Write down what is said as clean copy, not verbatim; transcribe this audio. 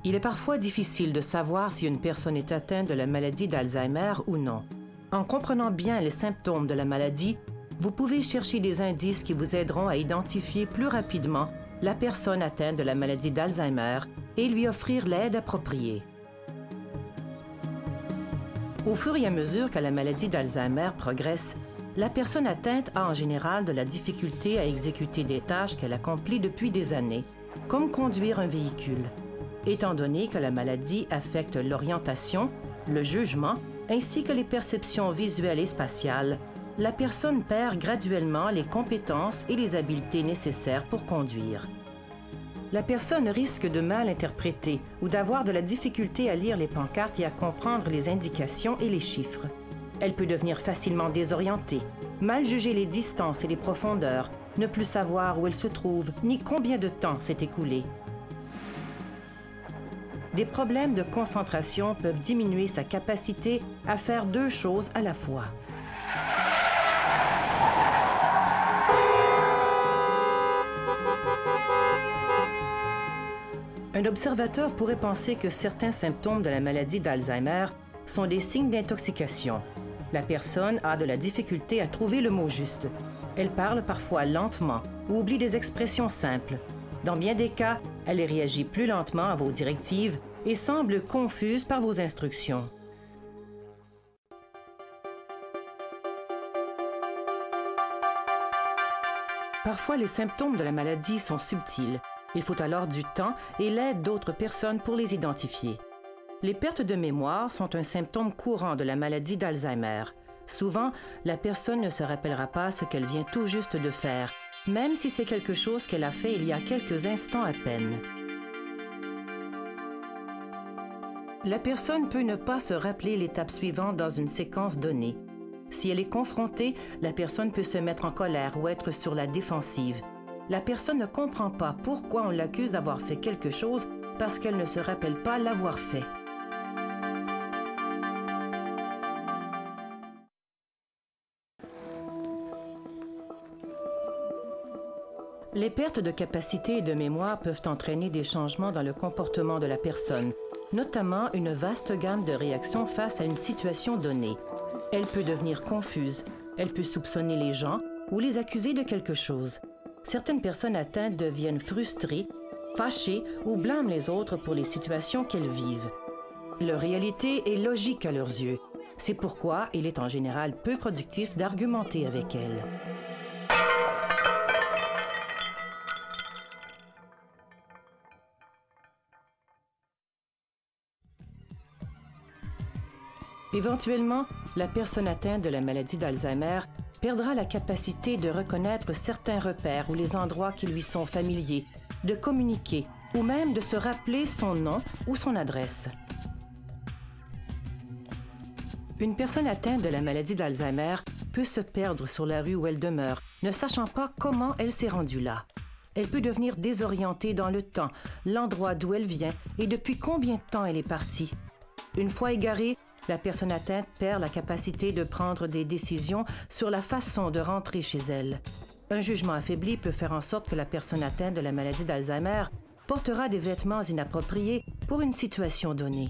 Il est parfois difficile de savoir si une personne est atteinte de la maladie d'Alzheimer ou non. En comprenant bien les symptômes de la maladie, vous pouvez chercher des indices qui vous aideront à identifier plus rapidement la personne atteinte de la maladie d'Alzheimer et lui offrir l'aide appropriée. Au fur et à mesure que la maladie d'Alzheimer progresse, la personne atteinte a en général de la difficulté à exécuter des tâches qu'elle accomplit depuis des années, comme conduire un véhicule. Étant donné que la maladie affecte l'orientation, le jugement, ainsi que les perceptions visuelles et spatiales, la personne perd graduellement les compétences et les habiletés nécessaires pour conduire. La personne risque de mal interpréter ou d'avoir de la difficulté à lire les pancartes et à comprendre les indications et les chiffres. Elle peut devenir facilement désorientée, mal juger les distances et les profondeurs, ne plus savoir où elle se trouve, ni combien de temps s'est écoulé. Des problèmes de concentration peuvent diminuer sa capacité à faire deux choses à la fois. Un observateur pourrait penser que certains symptômes de la maladie d'Alzheimer sont des signes d'intoxication. La personne a de la difficulté à trouver le mot juste. Elle parle parfois lentement ou oublie des expressions simples. Dans bien des cas, elle réagit plus lentement à vos directives et semble confuse par vos instructions. Parfois, les symptômes de la maladie sont subtils. Il faut alors du temps et l'aide d'autres personnes pour les identifier. Les pertes de mémoire sont un symptôme courant de la maladie d'Alzheimer. Souvent, la personne ne se rappellera pas ce qu'elle vient tout juste de faire, même si c'est quelque chose qu'elle a fait il y a quelques instants à peine. La personne peut ne pas se rappeler l'étape suivante dans une séquence donnée. Si elle est confrontée, la personne peut se mettre en colère ou être sur la défensive. La personne ne comprend pas pourquoi on l'accuse d'avoir fait quelque chose parce qu'elle ne se rappelle pas l'avoir fait. Les pertes de capacité et de mémoire peuvent entraîner des changements dans le comportement de la personne, notamment une vaste gamme de réactions face à une situation donnée. Elle peut devenir confuse, elle peut soupçonner les gens ou les accuser de quelque chose. Certaines personnes atteintes deviennent frustrées, fâchées ou blâment les autres pour les situations qu'elles vivent. Leur réalité est logique à leurs yeux. C'est pourquoi il est en général peu productif d'argumenter avec elles. Éventuellement, la personne atteinte de la maladie d'Alzheimer perdra la capacité de reconnaître certains repères ou les endroits qui lui sont familiers, de communiquer ou même de se rappeler son nom ou son adresse. Une personne atteinte de la maladie d'Alzheimer peut se perdre sur la rue où elle demeure, ne sachant pas comment elle s'est rendue là. Elle peut devenir désorientée dans le temps, l'endroit d'où elle vient et depuis combien de temps elle est partie. Une fois égarée, la personne atteinte perd la capacité de prendre des décisions sur la façon de rentrer chez elle. Un jugement affaibli peut faire en sorte que la personne atteinte de la maladie d'Alzheimer portera des vêtements inappropriés pour une situation donnée.